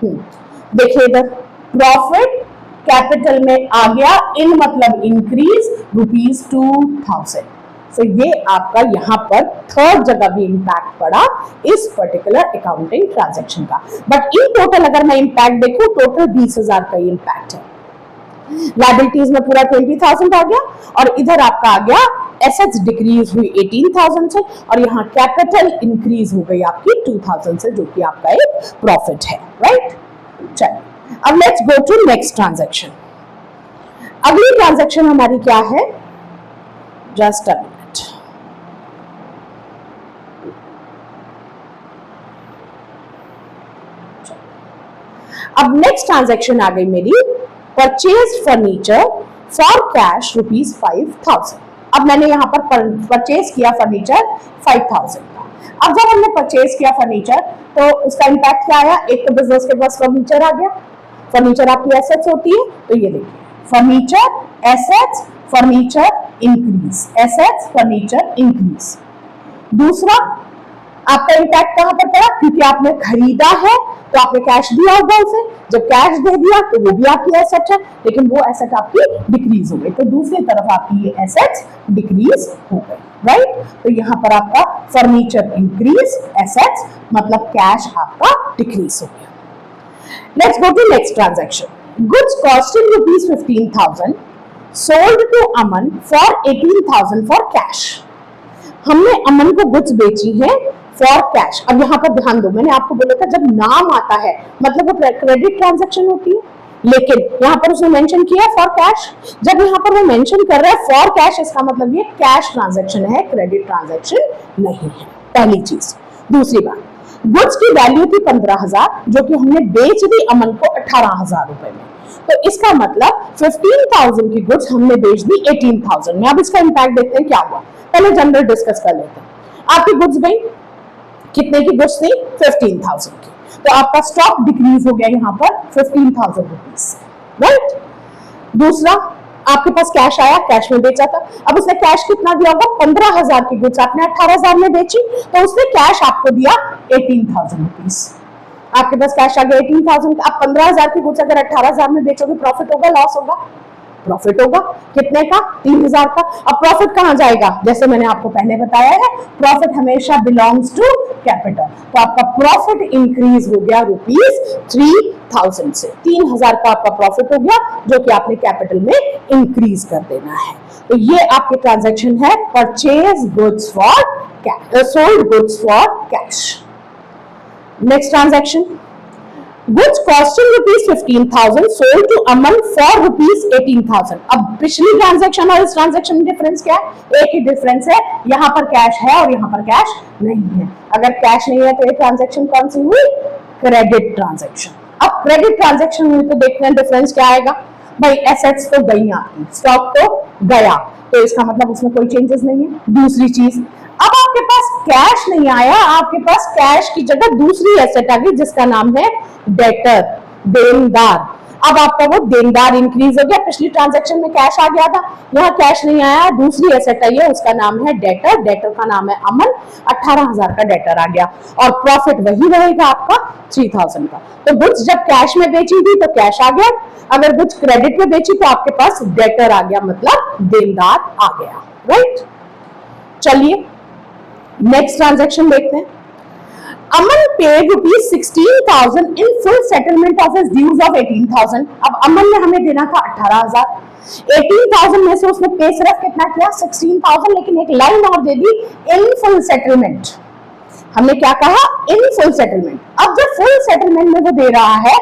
देखिए इधर profit capital में आ गया, इन मतलब इंक्रीज ₹2000। तो ये आपका यहां पर थर्ड जगह भी इंपैक्ट पड़ा इस पर्टिकुलर अकाउंटिंग ट्रांजैक्शन का। बट इन टोटल अगर मैं इंपैक्ट देखूं, टोटल 20,000 का इंपैक्ट है। लायबिलिटीज में पूरा 20,000 आ गया, और इधर आपका आ गया एसेट्स डिक्रीज हुई 18,000 से, और यहाँ कैपिटल इंक्रीज हो गई आपकी 2,000 से, जो कि आपका एक प्रॉफिट है, राइट। चलिए अब let's go to next transaction. अगली ट्रांजैक्शन हमारी क्या है, जस्ट अ मिनट। अब नेक्स्ट ट्रांजैक्शन आ गई मेरी, परचेज फर्नीचर फॉर कैश ₹5,000। अब मैंने यहां पर परचेज किया फर्नीचर 5,000 का। अब जब हमने परचेज किया फर्नीचर, तो उसका इंपैक्ट क्या आया, एक तो बिजनेस के पास फर्नीचर आ गया, फर्नीचर आपकी एसेट्स होती है, तो ये देखिए furniture assets, furniture increase, assets furniture increase. दूसरा आपका इंपैक्ट कहां पर पड़ा, क्योंकि आपने खरीदा है तो आपने कैश दिया होगा उसे, जब कैश दे दिया तो वो भी आपकी एसेट है, लेकिन वो एसेट आपकी डिक्रीज हो गई, तो दूसरी तरफ आपकी ये एसेट्स डिक्रीज हो गई, राइट। तो यहां पर आपका फर्नीचर इंक्रीज, एसेट्स मतलब कैश आपका डिक्रीज हो गया। Let's go to next transaction. Goods costing ₹15,000 sold to Aman for 18,000 for cash. हमने अमन को गुड्स बेची है फॉर कैश। अब यहां पर ध्यान दो, मैंने आपको बोला था जब नाम आता है मतलब वो क्रेडिट ट्रांजैक्शन होती है, लेकिन यहां पर उसने मेंशन किया फॉर कैश। जब यहां पर वो मेंशन कर रहा है फॉर कैश, इसका मतलब ये कैश ट्रांजैक्शन है, क्रेडिट ट्रांजैक्शन नहीं है, पहली चीज। दूसरी बात, गुड्स की वैल्यू थी 15,000, जो कि हमने बेच दी अमन को 18,000 रुपए में, तो इसका मतलब 15,000 की गुड्स हमने बेच दी 18,000 में। अब इसका इंपैक्ट देखते हैं क्या हुआ, पहले जनरल डिस्कस कर लेते हैं। आपकी गुड्स गई, कितने की गुड्स थी, 15,000 की, तो आपका स्टॉक डिक्रीज हो गया यहाँ पर 15,000 रुपीज, राइट। दूसरा, आपके पास कैश आया, कैश में बेचा था, अब उसने कैश कितना दिया होगा, 15,000 की गुड्स आपने 18,000 में बेची, तो उसने कैश आपको दिया 18,000 रुपीज। आपके पास कैश आ गया 18,000 का। आप 15,000 की गुड्स अगर 18,000 में बेचोगे, प्रॉफिट होगा लॉस होगा, प्रॉफिट होगा, कितने का, 3,000 का। अब प्रॉफिट कहां जाएगा, जैसे मैंने आपको पहले बताया है, प्रॉफिट हमेशा बिलोंग्स टू कैपिटल, तो आपका प्रॉफिट इंक्रीज हो गया ₹3,000 से, 3,000 का आपका प्रॉफिट हो गया, जो कि आपने कैपिटल में इंक्रीज कर देना है। तो ये आपके ट्रांजैक्शन है purchase goods for cash, sold goods for cash. Next transaction, goods costing ₹15,000 sold to Aman for ₹18,000। अब पिछली ट्रांजैक्शन और इस ट्रांजैक्शन में डिफरेंस क्या है, एक ही डिफरेंस है, यहां पर कैश है और यहां पर कैश नहीं है। अगर कैश नहीं है तो ये ट्रांजैक्शन कौन सी हुई, क्रेडिट ट्रांजैक्शन। अब क्रेडिट ट्रांजैक्शन हुई तो देखते हैं डिफरेंस क्या आएगा। भाई एसेट्स तो गई आपकी, स्टॉक तो गया, तो इसका मतलब उसमें कोई चेंजेस नहीं है। दूसरी चीज, अब आपके पास कैश नहीं आया, आपके पास कैश की जगह दूसरी एसेट आ गई जिसका नाम है डेटर, देनदार। अब आपका वो देनदार इंक्रीज हो गया, पिछली ट्रांजैक्शन में कैश आ गया था, यहाँ कैश नहीं आया, दूसरी एसेट आई है, उसका नाम है डेटर, डेटर का नाम है अमन, 18,000 का डेटर आ गया, और प्रॉफिट वही रहेगा आपका 3,000 का। तो गुड्स जब कैश में बेची थी तो कैश आ गया, अगर गुड्स क्रेडिट में बेची तो आपके पास डेटर आ गया, मतलब देनदार आ गया, राइट। चलिए नेक्स्ट ट्रांजैक्शन देखते हैं। Aman paid ₹16,000 in full settlement of his dues of 18,000। अब अमन ने हमें देना था 18,000, 18,000 में से उसने पे सिर्फ कितना किया, 16,000, लेकिन एक लाइन और दे दी, इन फुल सेटलमेंट। हमने क्या कहा, इन फुल सेटलमेंट। अब जब फुल सेटलमेंट में वो दे रहा है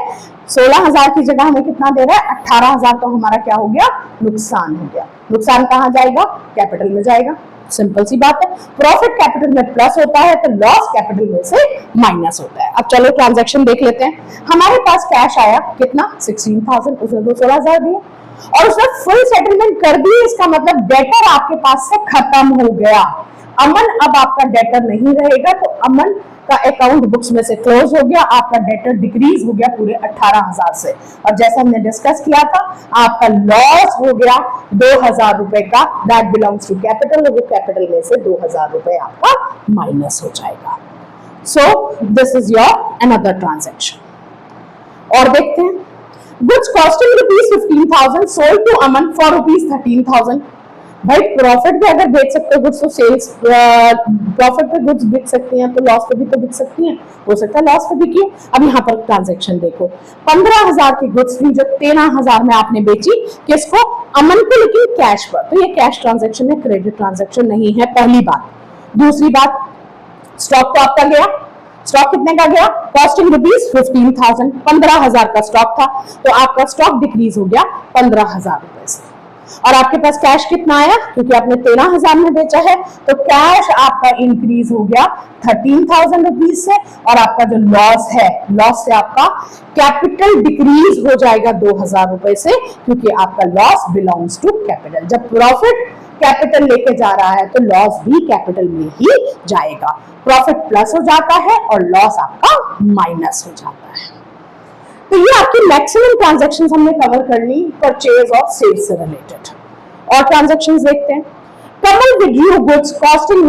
16,000 की जगह हमें कितना दे रहा है, 18,000, तो हमारा क्या हो गया, नुकसान हो गया। नुकसान कहां जाएगा, कैपिटल में जाएगा, सिंपल सी बात है। प्रॉफिट कैपिटल में प्लस होता है तो लॉस कैपिटल में से माइनस होता है। अब चलो ट्रांजैक्शन देख लेते हैं। हमारे पास कैश आया कितना, 16,000, उसने 16,000 दिया और उसने फुल सेटलमेंट कर दी, इसका मतलब डेटर आपके पास से खत्म हो गया। अमन अब आपका डेटर नहीं रहेगा, तो अमन का अकाउंट बुक्स में से क्लोज हो गया, आपका डेटर डिक्रीज हो गया पूरे 18,000 से, और जैसा हमने डिस्कस किया था आपका लॉस हो गया 2,000 रुपए का, दैट बिलोंग्स टू कैपिटल, वो कैपिटल में से 2,000 रुपए आपका माइनस हो जाएगा। So this is your another transaction. और देखते हैं, goods costing ₹15,000 sold to Aman for ₹13,000। भाई प्रॉफिट पे अगर बेच सकते हो गुड्स तो सेल्स प्रॉफिट पे गुड्स बिक सकती हैं, तो लॉस पे भी तो बिक सकती हैं, हो सकता है लॉस पे बिकी। अब यहाँ पर ट्रांजैक्शन देखो, 15,000 की गुड्स थी जो 13,000 में आपने बेची, किसको? अमन को, लेकिन कैश पर। तो ये कैश ट्रांजैक्शन है, क्रेडिट ट्रांजैक्शन नहीं है, पहली बात। दूसरी बात, स्टॉक तो आपका गया, स्टॉक कितने का गया? कॉस्टिंग ₹15,000, 15,000 का स्टॉक था, तो आपका स्टॉक डिक्रीज हो गया 15,000 रुपए से। और आपके पास कैश कितना आया? क्योंकि आपने 13,000 में बेचा है, तो कैश आपका इंक्रीज हो गया 13,000 रुपीज से। और आपका जो लॉस है, लॉस से आपका कैपिटल डिक्रीज हो जाएगा 2,000 रुपए से, क्योंकि आपका लॉस बिलोंग्स टू कैपिटल। जब प्रॉफिट कैपिटल लेके जा रहा है तो लॉस भी कैपिटल में ही जाएगा। प्रॉफिट प्लस हो जाता है और लॉस आपका माइनस हो जाता है। तो ये आपकी मैक्सिमम ट्रांजैक्शंस हमने कवर कर ली परचेज और सेल्स से रिलेटेड। और ट्रांजैक्शंस देखते हैं। कमल विड्रू गुड्स कॉस्टिंग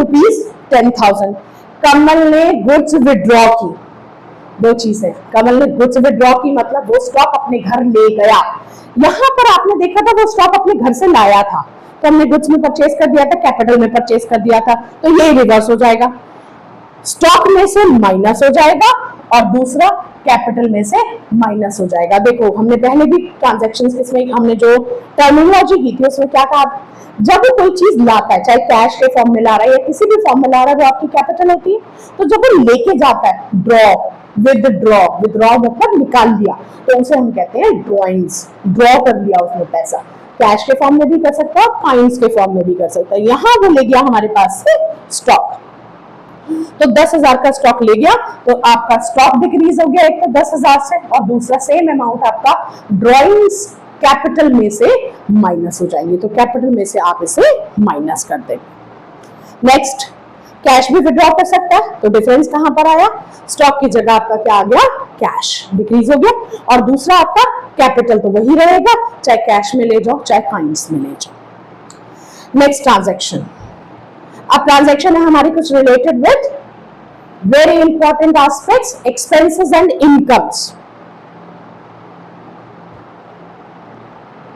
₹10,000। कमल ने गुड्स विड्रॉ की। दो चीजें, कमल ने गुड्स विड्रॉ की मतलब वो स्टॉक अपने घर ले गया। यहां पर आपने देखा था वो स्टॉक अपने घर से लाया था, तो हमने गुड्स में परचेज कर दिया था, कैपिटल में परचेज कर दिया था, तो ये रिवर्स हो जाएगा, स्टॉक में से माइनस हो जाएगा और दूसरा कैपिटल में से माइनस हो जाएगा। देखो हमने पहले भी ट्रांजैक्शंस इसमें हमने जो टर्मिनोलॉजी की थी उसमें क्या कहा, जब वो कोई चीज लाता है, चाहे कैश के फॉर्म में ला रहा है या किसी भी फॉर्म में ला रहा है, वो आपकी कैपिटल होती है। तो जब वो लेके जाता है, ड्रॉ, विदड्रॉ, विदड्रॉ मतलब निकाल लिया, तो उसे हम कहते हैं ड्रॉइंग्स, ड्रॉ कर लिया उसने पैसा। कैश के फॉर्म में भी कर सकता है और फाइन्स के फॉर्म में भी कर सकता है। यहां वो ले गया हमारे पास से स्टॉक, तो 10,000 का स्टॉक ले गया, तो आपका स्टॉक डिक्रीज हो गया एक तो 10,000 से, और दूसरा सेम अमाउंट आपका ड्रॉइंग्स कैपिटल में से माइनस हो जाएंगे। तो कैपिटल में से आप इसे माइनस कर देंगे। नेक्स्ट, कैश भी विड्रॉ कर सकता है, तो डिफरेंस कहां पर आया? स्टॉक की जगह आपका क्या आ गया? कैश डिक्रीज हो गया, और दूसरा आपका कैपिटल तो वही रहेगा, चाहे कैश में ले जाओ चाहे फाइन्स में ले जाओ। Next transaction. अब ट्रांजैक्शन है हमारी कुछ related with very important aspects, expenses and incomes.